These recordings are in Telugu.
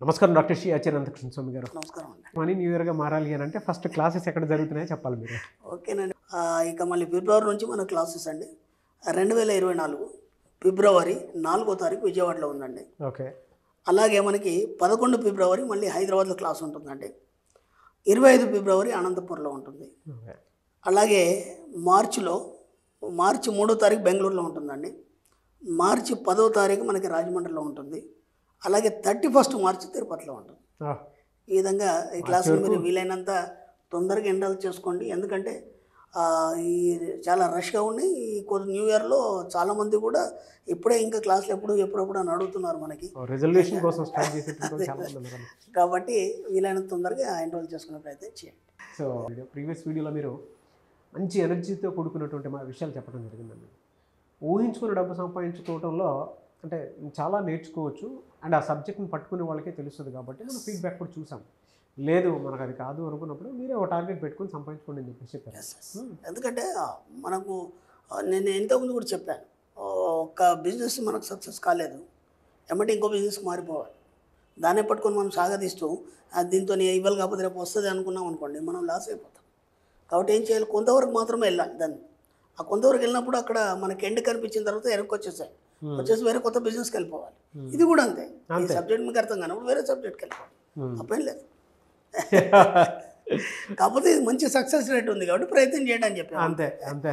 నమస్కారం డాక్టర్ శ్రీ అనంతకృష్ణ స్వామి గారు. నమస్కారం అండి. మనీ న్యూ ఇయర్గా మారాలి అని అంటే ఫస్ట్ క్లాసెస్ ఎక్కడ జరుగుతున్నాయో చెప్పాలి మీరు. ఓకేనండి. ఇక మళ్ళీ ఫిబ్రవరి నుంచి మన క్లాసెస్ అండి. 2024 ఫిబ్రవరి 4వ తారీఖు విజయవాడలో ఉందండి. ఓకే. అలాగే మనకి 11 ఫిబ్రవరి మళ్ళీ హైదరాబాద్లో క్లాస్ ఉంటుందండి. 25 ఫిబ్రవరి అనంతపూర్లో ఉంటుంది. అలాగే మార్చి 3వ తారీఖు బెంగళూరులో ఉంటుందండి. మార్చి 10వ తారీఖు మనకి రాజమండ్రిలో ఉంటుంది. అలాగే 31 మార్చి తిరుపతిలో ఉంటుంది. ఈ విధంగా ఈ క్లాసులు మీరు వీలైనంత తొందరగా ఎన్రోల్ చేసుకోండి. ఎందుకంటే ఈ చాలా రష్గా ఉన్నాయి. ఈ న్యూ ఇయర్లో చాలామంది కూడా ఇప్పుడే ఇంకా క్లాసులు ఎప్పుడెప్పుడు అని అడుగుతున్నారు మనకి. రిజల్యూషన్ కోసం స్టార్ట్ చేసి కాబట్టి వీలైనంత తొందరగా ఎన్రోల్ చేసుకునే ప్రయత్నం చేయండి. సో ప్రీవియస్ వీడియోలో మీరు మంచి ఎనర్జీతో కూడుకున్నటువంటి మా విషయాలు చెప్పడం జరిగిందండి. ఊహించుకుని డబ్బు సంపాదించుకోవడంలో అంటే చాలా నేర్చుకోవచ్చు అండ్ ఆ సబ్జెక్ట్ని పట్టుకునే వాళ్ళకే తెలుస్తుంది కాబట్టి మనం ఫీడ్బ్యాక్ కూడా చూసాం. లేదు మనకు అది కాదు అనుకున్నప్పుడు మీరే ఒక టార్గెట్ పెట్టుకుని సంపాదించుకోండి అని చెప్పేసి చెప్పారు. ఎందుకంటే మనకు నేను ఇంతకుముందు కూడా చెప్పాను, ఒక బిజినెస్ మనకు సక్సెస్ కాలేదు ఏమంటే ఇంకో బిజినెస్కి మారిపోవాలి. దాన్ని పట్టుకొని మనం సాగదీస్తూ దీంతో ఇవ్వాలి కాకపోతే రేపు వస్తుంది అనుకున్నాం అనుకోండి, మనం లాస్ అయిపోతాం. కాబట్టి ఏం చేయాలి, కొంతవరకు మాత్రమే వెళ్ళాలి. దాన్ని ఆ కొంతవరకు వెళ్ళినప్పుడు అక్కడ మనకి ఎండ్ కనిపించిన తర్వాత వెనక్కి వచ్చేసి వేరే కొత్త బిజినెస్కి వెళ్ళిపోవాలి. ఇది కూడా అంతే. ఈ సబ్జెక్ట్ మీకు అర్థం కానప్పుడు వేరే సబ్జెక్ట్కి వెళ్ళిపోవాలి. తప్పేం లేదు. కాకపోతే ఇది మంచి సక్సెస్ రేట్ ఉంది కాబట్టి ప్రయత్నం చేయండి అని చెప్పి అంతే అంతే.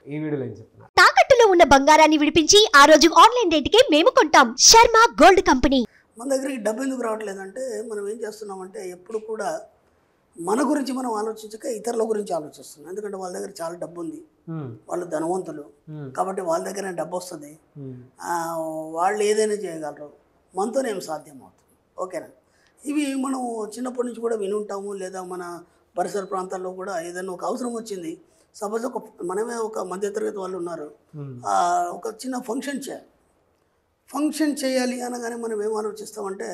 ఈ వీడియోలో ఏం చెప్తున్నారు, తాకట్టులో ఉన్న బంగారాన్ని విడిపించి ఆ రోజు ఆన్లైన్ రేటుకే మేము కొంటాం. Sharma gold company. మన దగ్గరికి డబ్బు ఎందుకు రావట్లేదంటే మనం ఏం చేస్తున్నామంటే ఎప్పుడు కూడా మన గురించి మనం ఆలోచించక ఇతరుల గురించి ఆలోచిస్తున్నాం. ఎందుకంటే వాళ్ళ దగ్గర చాలా డబ్బు ఉంది, వాళ్ళు ధనవంతులు కాబట్టి వాళ్ళ దగ్గర డబ్బు వస్తుంది, వాళ్ళు ఏదైనా చేయగలరు, మనతోనేం సాధ్యం అవుతుంది. ఓకేనా. ఇవి మనం చిన్నప్పటి నుంచి కూడా వినుంటాము. లేదా మన పరిసర ప్రాంతాల్లో కూడా ఏదైనా ఒక అవసరం వచ్చింది, సపోజ్ మనమే ఒక మధ్యతరగతి వాళ్ళు ఉన్నారు, ఒక చిన్న ఫంక్షన్ చేయాలి అనగానే మనం ఏం ఆలోచిస్తామంటే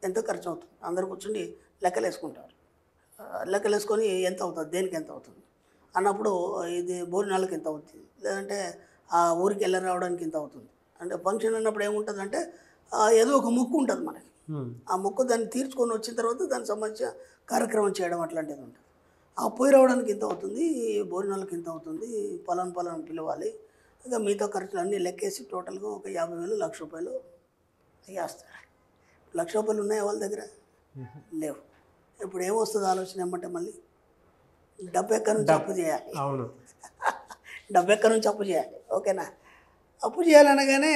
ఎంత ఖర్చు అవుతుంది. అందరు కూర్చొని లెక్కలు వేసుకొని ఎంత అవుతుంది, దేనికి ఎంత అవుతుంది అన్నప్పుడు ఇది భోజనాలకు ఎంత అవుతుంది, లేదంటే ఆ ఊరికి వెళ్ళి రావడానికి ఎంత అవుతుంది. అంటే ఫంక్షన్ అన్నప్పుడు ఏముంటుంది, ఏదో ఒక మొక్కు ఉంటుంది మనకి. ఆ మొక్కు దాన్ని తీర్చుకొని వచ్చిన తర్వాత దానికి సంబంధించిన కార్యక్రమం చేయడం అట్లాంటిది ఉంటుంది. ఆ పోయి రావడానికి ఎంత అవుతుంది, భోజనాలకు ఎంత అవుతుంది, పలాను పిలవాలి, ఇక మిగతా ఖర్చులు అన్నీ లెక్కేసి టోటల్గా ఒక 50,000 1,00,000 వేస్తారు. 1,00,000 రూపాయలు ఉన్నాయా వాళ్ళ దగ్గర? లేవు. ఇప్పుడు ఏమొస్తుంది ఆలోచన ఏమంటే మళ్ళీ డబ్బు ఎక్కడి నుంచి అప్పు చేయాలి. అవును, డబ్బు ఎక్కడి నుంచి అప్పు చేయాలి. ఓకేనా. అప్పు చేయాలనగానే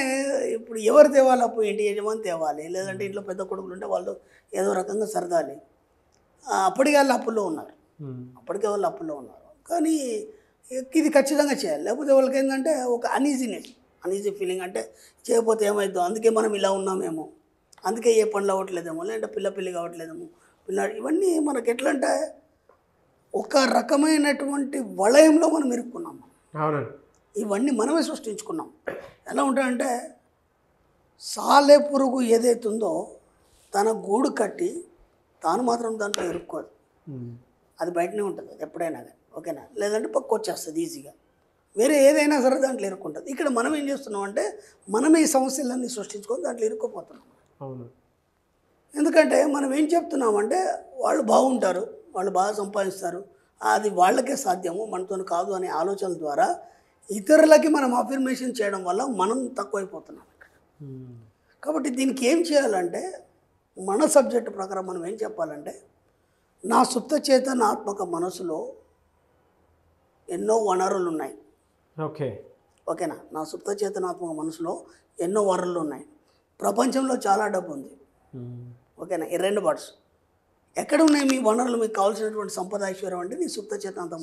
ఇప్పుడు ఎవరు తేవాలి అప్పు? ఇంటి యజమాని తేవాలి, లేదంటే ఇంట్లో పెద్ద కొడుకులు ఉంటే వాళ్ళు ఏదో రకంగా సరదాలి. అప్పటికే వాళ్ళు అప్పుల్లో ఉన్నారు. కానీ ఇది ఖచ్చితంగా చేయాలి. లేకపోతే వాళ్ళకి ఏంటంటే ఒక అనీజీ ఫీలింగ్, అంటే చేయకపోతే ఏమవుతుందో, అందుకే మనం ఇలా ఉన్నామేమో, అందుకే ఏ పనులు అవ్వట్లేదేమో, లేదంటే పిల్లి కావట్లేదేమో, ఇవన్నీ మనకి ఎట్లా అంటే ఒక రకమైనటువంటి వలయంలో మనం ఇరుక్కున్నాం. అవునండి. ఇవన్నీ మనమే సృష్టించుకున్నాం. ఎలా ఉంటాయంటే సాలె పురుగు ఏదైతుందో తన గూడు కట్టి తాను మాత్రం దాంట్లో ఇరుక్కోదు, అది బయటనే ఉంటుంది ఎప్పుడైనా కానీ. ఓకేనా. లేదంటే పక్క వచ్చేస్తుంది ఈజీగా, వేరే ఏదైనా సరే దాంట్లో ఇరుక్కుంటుంది. ఇక్కడ మనం ఏం చేస్తున్నాం అంటే మనమే ఈ సమస్యలన్నీ సృష్టించుకొని దాంట్లో ఇరుక్కుపోతున్నాం. అవును. ఎందుకంటే మనం ఏం చెప్తున్నామంటే వాళ్ళు బాగుంటారు, వాళ్ళు బాగా సంపాదిస్తారు, అది వాళ్ళకే సాధ్యము, మనతో కాదు అనే ఆలోచనల ద్వారా ఇతరులకి మనం అఫర్మేషన్ చేయడం వల్ల మనం తక్కువైపోతున్నాం ఇక్కడ. కాబట్టి దీనికి ఏం చేయాలంటే మన సబ్జెక్టు ప్రకారం మనం ఏం చెప్పాలంటే నా సుప్త చేతనాత్మక మనసులో ఎన్నో వనరులు ఉన్నాయి. ఓకేనా. నా సుప్త చేతనాత్మక మనసులో ఎన్నో వనరులు ఉన్నాయి. ప్రపంచంలో చాలా డబ్బు ఉంది. ఓకేనా. ఈ 2 వర్డ్స్ ఎక్కడ ఉన్నాయి మీ వనరులు? మీకు కావాల్సినటువంటి సంపద ఐశ్వర్యం అంటే నీ సుప్త చేతనాత్మక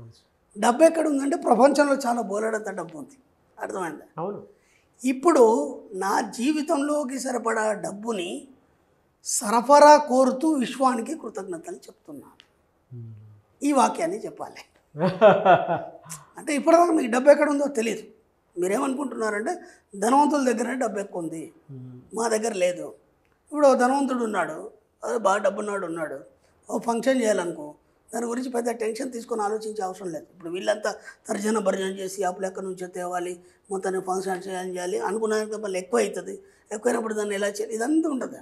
మనసు. డబ్బు ఎక్కడ ఉందంటే ప్రపంచంలో చాలా బోలెడంత డబ్బు ఉంది. అర్థమైందా? అవును. ఇప్పుడు నా జీవితంలోకి సరిపడా డబ్బుని సరఫరా కోరుతూ విశ్వానికి కృతజ్ఞతలు చెప్తున్నాను. ఈ వాక్యాన్ని చెప్పాలి. అంటే ఇప్పటిదాకా మీకు డబ్బు ఎక్కడ ఉందో తెలియదు. మీరేమనుకుంటున్నారంటే ధనవంతుల దగ్గర డబ్బు ఎక్కువ ఉంది, మా దగ్గర లేదు. ఇప్పుడు ధనవంతుడు ఉన్నాడు, అదే బాగా డబ్బున్నాడు ఉన్నాడు, ఓ ఫంక్షన్ చేయాలనుకో, దాని గురించి పెద్ద టెన్షన్ తీసుకొని ఆలోచించే అవసరం లేదు. ఇప్పుడు వీళ్ళంతా తర్జన భర్జన చేసి అప్పులు ఎక్కడి నుంచో తేవాలి, మొత్తాన్ని ఫంక్షన్ చేయాలి అనుకున్నాక మళ్ళీ ఎక్కువ అవుతుంది. ఎక్కువైనప్పుడు దాన్ని ఎలా చేయాలి, ఇదంతా ఉంటుంది.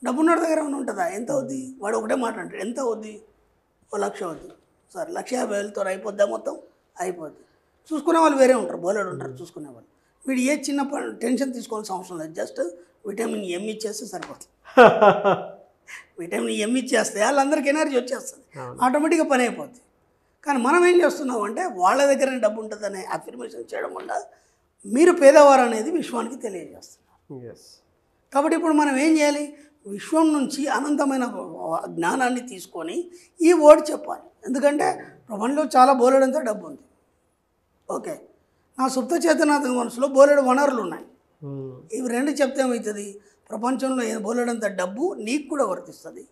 డబ్బున్నోడి దగ్గర ఏమైనా ఉంటుందా? ఎంత అవుద్ది? వాడు ఒకటే మాట అంటాడు, ఎంత అవుద్ది? 1,00,000 అవుద్ది. సరే 1,50,000తో అయిపోద్దా? మొత్తం అయిపోద్ది. చూసుకునే వాళ్ళు వేరే ఉంటారు, బోలెడు ఉంటారు చూసుకునే వాళ్ళు. వీడు ఏ చిన్న టెన్షన్ తీసుకోవాల్సిన అవసరం లేదు, జస్ట్ విటమిన్ ఎం ఇచ్చేస్తే సరిపోతుంది. విటమిన్ ఎం ఇచ్చేస్తే వాళ్ళందరికీ ఎనర్జీ వచ్చేస్తుంది, ఆటోమేటిక్గా పని అయిపోద్ది. కానీ మనం ఏం చేస్తున్నాం అంటే వాళ్ళ దగ్గర డబ్బు ఉంటుందనే అఫర్మేషన్ చేయడం వల్ల మీరు పేదవారు అనేది విశ్వానికి తెలియజేస్తున్నారు. కాబట్టి ఇప్పుడు మనం ఏం చేయాలి? విశ్వం నుంచి అనంతమైన జ్ఞానాన్ని తీసుకొని ఈ వర్డ్ చెప్పాలి. ఎందుకంటే ప్రపంచంలో చాలా బోలెడంతా డబ్బు ఉంది. ఓకే, నా సుప్త చేతనాత్మక మనసులో బోలెడు వనరులు ఉన్నాయి. ఇవి రెండు చెప్తే ఏమవుతుంది? ప్రపంచంలో బోలెడంత డబ్బు నీకు కూడా వర్తిస్తుంది.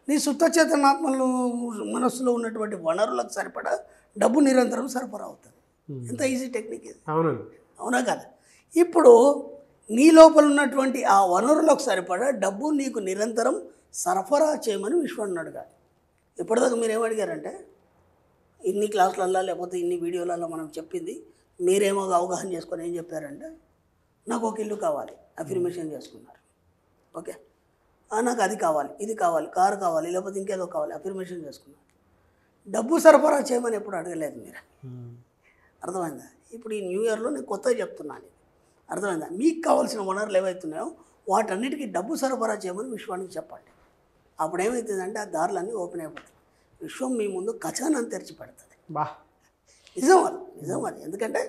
నీ సుప్త చేతనాత్మలో మనస్సులో ఉన్నటువంటి వనరులకు సరిపడా డబ్బు నిరంతరం సరఫరా అవుతుంది. ఎంత ఈజీ టెక్నిక్ ఇది, అవునా కదా? ఇప్పుడు నీ లోపల ఉన్నటువంటి ఆ వనరులకు సరిపడా డబ్బు నీకు నిరంతరం సరఫరా చేయమని విశ్వాన్ని అడగాలి. ఇప్పటిదాకా మీరు ఏమడిగారంటే ఇన్ని క్లాసులల్లో లేకపోతే ఇన్ని వీడియోలలో మనం చెప్పింది మీరేమో అవగాహన చేసుకొని ఏం చెప్పారంటే నాకు ఒక ఇల్లు కావాలి, అఫర్మేషన్ చేసుకున్నారు. ఓకే, నాకు అది కావాలి, ఇది కావాలి, కారు కావాలి, లేకపోతే ఇంకేదో కావాలి, అఫర్మేషన్ చేసుకున్నారు. డబ్బు సరఫరా చేయమని ఎప్పుడు అడగలేదు మీరు. అర్థమైందా? ఇప్పుడు ఈ న్యూ ఇయర్లో నేను కొత్తగా చెప్తున్నాను. అర్థమైందా? మీకు కావాల్సిన వనరులు ఏవైతున్నాయో వాటన్నిటికీ డబ్బు సరఫరా చేయమని విశ్వానికి చెప్పండి. అప్పుడు ఏమవుతుందంటే ఆ దారులన్నీ ఓపెన్ అయిపోతాయి. విశ్వం మీ ముందు ఖజానాన్ని తెరిచి పెడుతుంది. నిజం అది, నిజం అది. ఎందుకంటే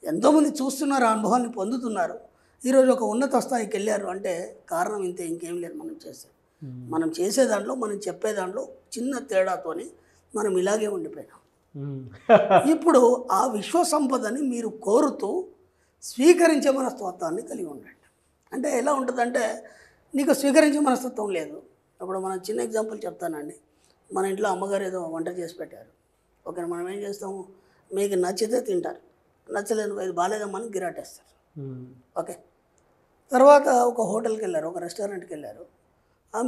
ఎంతోమంది చూస్తున్నారు, ఆ అనుభవాన్ని పొందుతున్నారు. ఈరోజు ఒక ఉన్నత స్థాయికి వెళ్ళారు అంటే కారణం ఇంతే, ఇంకేం లేదు. మనం చేసే దాంట్లో, మనం చెప్పే దాంట్లో చిన్న తేడాతోని మనం ఇలాగే ఉండిపోయినాం. ఇప్పుడు ఆ విశ్వ సంపదని మీరు కోరుతూ స్వీకరించే మనస్తత్వాన్ని కలిగి ఉండండి. అంటే ఎలా ఉంటుందంటే నీకు స్వీకరించే మనస్తత్వం లేదు. ఇప్పుడు మనం చిన్న ఎగ్జాంపుల్ చెప్తానండి. మన ఇంట్లో అమ్మగారు ఏదో వంట చేసి పెట్టారు. ఓకే, మనం ఏం చేస్తాము? మీకు నచ్చితే తింటారు, నచ్చలేదు ఇది బాగాలేదమ్మని గిరాటేస్తారు. ఓకే, తర్వాత ఒక హోటల్కి వెళ్ళారు, ఒక రెస్టారెంట్కి వెళ్ళారు.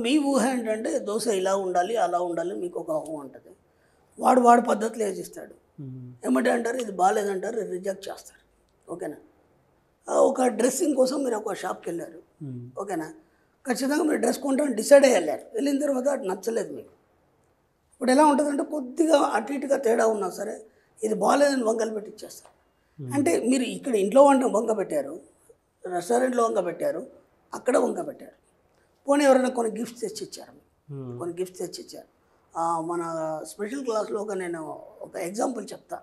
మీ ఊహ ఏంటంటే దోశ ఇలా ఉండాలి, అలా ఉండాలి, మీకు ఒక ఊహ ఉంటుంది. వాడు పద్ధతిలో వేసిస్తాడు. ఏమంటే అంటారు ఇది బాగాలేదంటారు, రిజెక్ట్ చేస్తారు. ఓకేనా? ఒక డ్రెస్సింగ్ కోసం మీరు ఒక షాప్కి వెళ్ళారు. ఓకేనా? ఖచ్చితంగా మీరు డ్రెస్ కొంటామని డిసైడ్ అయ్యి వెళ్ళారు. వెళ్ళిన తర్వాత అది నచ్చలేదు మీకు. ఇప్పుడు ఎలా ఉంటుందంటే కొద్దిగా అటు ఇటుగా తేడా ఉన్నా సరే ఇది బాగాలేదని వంకలు పెట్టి ఇచ్చేస్తారు. అంటే మీరు ఇక్కడ ఇంట్లో వంక పెట్టారు, రెస్టారెంట్లో వంక పెట్టారు, అక్కడ వంక పెట్టారు. పోనీ ఎవరైనా కొన్ని గిఫ్ట్స్ తెచ్చి ఇచ్చారు, కొన్ని గిఫ్ట్స్ తెచ్చి ఇచ్చారు. మన స్పెషల్ క్లాస్లో నేను ఒక ఎగ్జాంపుల్ చెప్తా.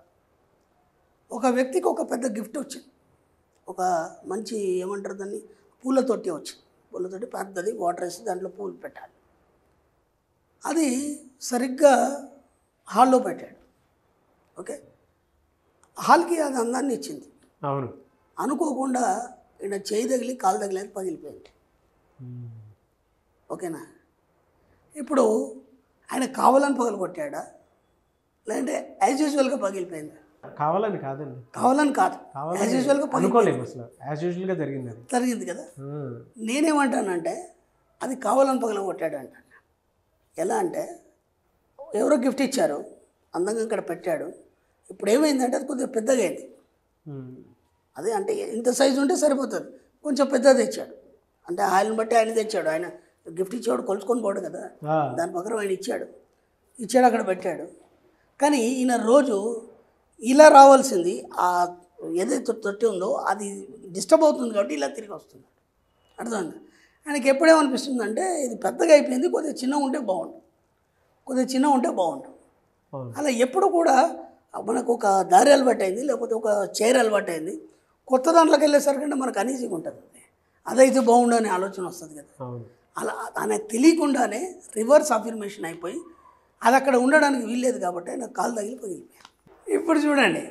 ఒక వ్యక్తికి ఒక పెద్ద గిఫ్ట్ వచ్చింది. ఒక మంచి ఏమంటారు దాన్ని, పూల తొట్టి వచ్చింది. పూల తొట్టి పెద్దది, వాటర్ వేసి దాంట్లో పూలు పెట్టాలి. అది సరిగ్గా హాల్లో పెట్టాడు. ఓకే, హాల్కి అది అందాన్ని ఇచ్చింది. అవును, అనుకోకుండా ఇక్కడ చేయి తగిలి కాలు తగిలేదు, పగిలిపోయింది. ఓకేనా? ఇప్పుడు ఆయన కావాలని పగలగొట్టాడా, లేదంటే యాజ్ యూజువల్గా పగిలిపోయిందా? కావాలని కాదండి, కావాలని కాదు, యాజ్ యూజువల్గా అనుకోలేము, అసలు యాజ్ యూజువల్గా జరిగింది కదా. నేనేమంటానంటే అది కావాలని పగలగొట్టాడు అంటాను. ఎలా అంటే ఎవరో గిఫ్ట్ ఇచ్చారు, అందంగా ఇక్కడ పెట్టాడు. ఇప్పుడు ఏమైందంటే అది కొద్దిగా పెద్దగా అయింది. అదే అంటే ఇంత సైజు ఉంటే సరిపోతుంది, కొంచెం పెద్దది తెచ్చాడు. అంటే ఆయనను బట్టి ఆయన తెచ్చాడు. ఆయన గిఫ్ట్ ఇచ్చేవాడు కొలుచుకొని పోడు కదా, దాని ప్రకారం ఆయన ఇచ్చాడు అక్కడ పెట్టాడు. కానీ ఈయన రోజు ఇలా రావాల్సింది ఆ ఏదైతే తొట్టి ఉందో అది డిస్టర్బ్ అవుతుంది కాబట్టి ఇలా తిరిగి వస్తుంది. అర్థమైంది? ఆయనకి ఎప్పుడేమనిపిస్తుందంటే ఇది పెద్దగా అయిపోయింది, కొద్దిగా చిన్నగా ఉంటే బాగుండు. అలా ఎప్పుడు కూడా మనకు ఒక దారి అలవాటు అయింది, లేకపోతే ఒక చైర్ అలవాటు అయింది. కొత్త దాంట్లోకి వెళ్ళేసరికంటే మనకు అనీజీగా ఉంటుంది. అదైతే బాగుండు అనే ఆలోచన వస్తుంది కదా. అలా ఆయనకు తెలియకుండానే రివర్స్ అఫర్మేషన్ అయిపోయి అది అక్కడ ఉండడానికి వీల్లేదు కాబట్టి ఆయన కాలు తగిలి పగిలిపోయాయి. ఇప్పుడు చూడండి,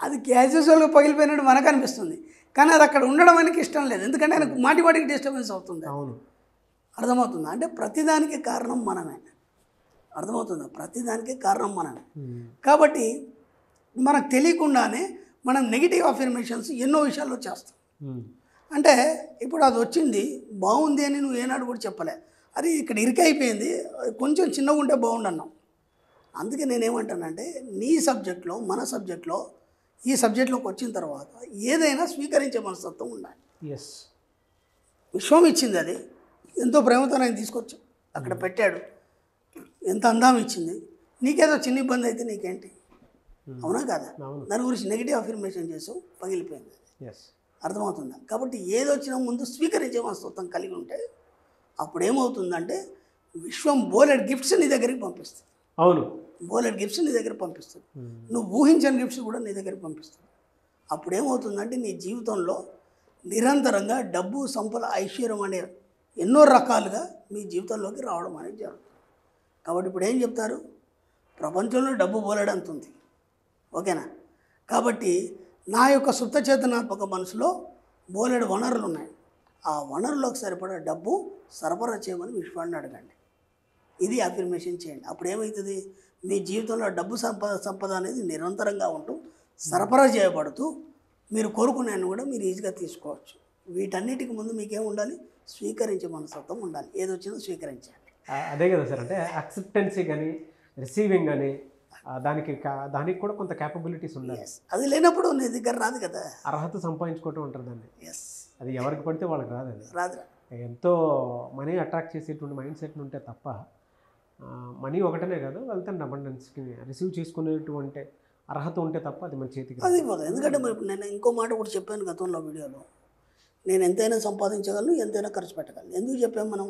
అది క్యాజువల్గా పగిలిపోయినట్టు మనకు అనిపిస్తుంది, కానీ అది అక్కడ ఉండడం ఆయనకి ఇష్టం లేదు. ఎందుకంటే ఆయనకు మాటికి డిస్టర్బెన్స్ అవుతుంది. అర్థమవుతుందా? అంటే ప్రతిదానికి కారణం మనమే. అర్థమవుతుందా? ప్రతిదానికి కారణం మనమే. కాబట్టి మనకు తెలియకుండానే మనం నెగిటివ్ అఫర్మేషన్స్ ఎన్నో విషయాల్లో చేస్తాం. అంటే ఇప్పుడు అది వచ్చింది బాగుంది అని నువ్వు ఏనాడు కూడా చెప్పలే, అది ఇక్కడ ఇరికైపోయింది, కొంచెం చిన్నగా ఉంటే బాగుండు అన్నాం. అందుకే నేనేమంటానంటే నీ సబ్జెక్ట్లో, మన సబ్జెక్ట్లో, ఈ సబ్జెక్ట్లోకి వచ్చిన తర్వాత ఏదైనా స్వీకరించే మనస్తత్వం ఉండాలి. విశ్వం ఇచ్చింది, అది ఎంతో ప్రేమతో ఆయన తీసుకొచ్చావు, అక్కడ పెట్టాడు, ఎంత అందం ఇచ్చింది, నీకేదో చిన్న ఇబ్బంది అయితే నీకేంటి, అవునా కదా? దాని గురించి నెగిటివ్ అఫర్మేషన్ చేసావు, పగిలిపోయింది. అర్థమవుతుందా? కాబట్టి ఏది వచ్చినా ముందు స్వీకరించే మనస్తత్వం కలిగి ఉంటే అప్పుడు ఏమవుతుందంటే విశ్వం బోలెడ్ గిఫ్ట్స్ నీ దగ్గరికి పంపిస్తుంది. అవును, బోలెడ్ గిఫ్ట్స్ నీ దగ్గర పంపిస్తుంది. నువ్వు ఊహించని గిఫ్ట్స్ కూడా నీ దగ్గరికి పంపిస్తుంది. అప్పుడు ఏమవుతుందంటే నీ జీవితంలో నిరంతరంగా డబ్బు, సంపద, ఐశ్వర్యం అనే ఎన్నో రకాలుగా మీ జీవితంలోకి రావడం అనేది జరుగుతుంది. కాబట్టి ఇప్పుడు ఏం చెప్తారు, ప్రపంచంలో డబ్బు బోలెడంత ఉంది, ఓకేనా? కాబట్టి నా యొక్క సుప్త చేతనాత్మక మనసులో బోలెడు వనరులు ఉన్నాయి, ఆ వనరులకు సరిపడా డబ్బు సరఫరా చేయమని విశ్వాన్ని అడగండి. ఇది అఫర్మేషన్ చేయండి. అప్పుడు ఏమవుతుంది, మీ జీవితంలో డబ్బు సంపద అనేది నిరంతరంగా ఉంటూ సరఫరా చేయబడుతూ మీరు కోరుకునేను కూడా మీరు ఈజీగా తీసుకోవచ్చు. వీటన్నిటికి ముందు మీకేం ఉండాలి, స్వీకరించే మనస్తత్వం ఉండాలి. ఏదొచ్చిందో స్వీకరించండి. అదే కదా సార్, అంటే యాక్సెప్టెన్సీ కానీ రిసీవింగ్ కానీ దానికి కూడా కొంత క్యాపబిలిటీస్ ఉండాలి. అది లేనప్పుడు నీ దగ్గర రాదు కదా. అర్హత సంపాదించుకోవటం అంటారు దాన్ని. అది ఎవరికి పడితే వాళ్ళకి రాదు. అది రాదు. ఎంతో మనీ అట్రాక్ట్ చేసేటువంటి మైండ్ సెట్ ఉంటే తప్ప మనీ ఒకటనే కాదు, వెల్త్ అండ్ అబండెన్స్కి రిసీవ్ చేసుకునేటువంటి అర్హత ఉంటే తప్ప అది మన చేతికి అది పోదు. ఎందుకంటే మరి నేను ఇంకో మాట కూడా చెప్పాను గతంలో వీడియోలో, నేను ఎంతైనా సంపాదించగలను, ఎంతైనా ఖర్చు పెట్టగలను. ఎందుకు చెప్పాము మనం,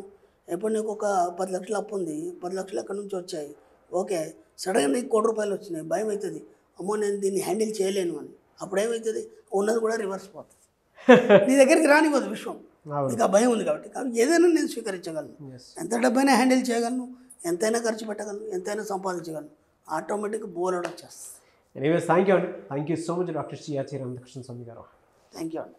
ఎప్పుడు నీకు ఒక 10 లక్షలు అప్పు ఉంది, 10 లక్షలు ఎక్కడి నుంచి వచ్చాయి, ఓకే, సడన్గా నీకు 1 కోటి రూపాయలు వచ్చినాయి, భయం అవుతుంది, అమ్మో నేను దీన్ని హ్యాండిల్ చేయలేను అని. అప్పుడు ఏమవుతుంది, ఉన్నది కూడా రివర్స్ పోతుంది, నీ దగ్గరికి రానివ్వదు విశ్వం, నీకు ఆ భయం ఉంది. కాబట్టి ఏదైనా నేను స్వీకరించగలను, ఎంత డబ్బైనా హ్యాండిల్ చేయగలను, ఎంతైనా ఖర్చు పెట్టగలను, ఎంతైనా సంపాదించగలను, ఆటోమేటిక్గా బోలెడ్ వచ్చేస్తుంది. ఎనీవేస్ థ్యాంక్ యూ అండి. Thank you so much doctor Shri Acharya Anantakrishna Swami గారు. థ్యాంక్ యూ అండి.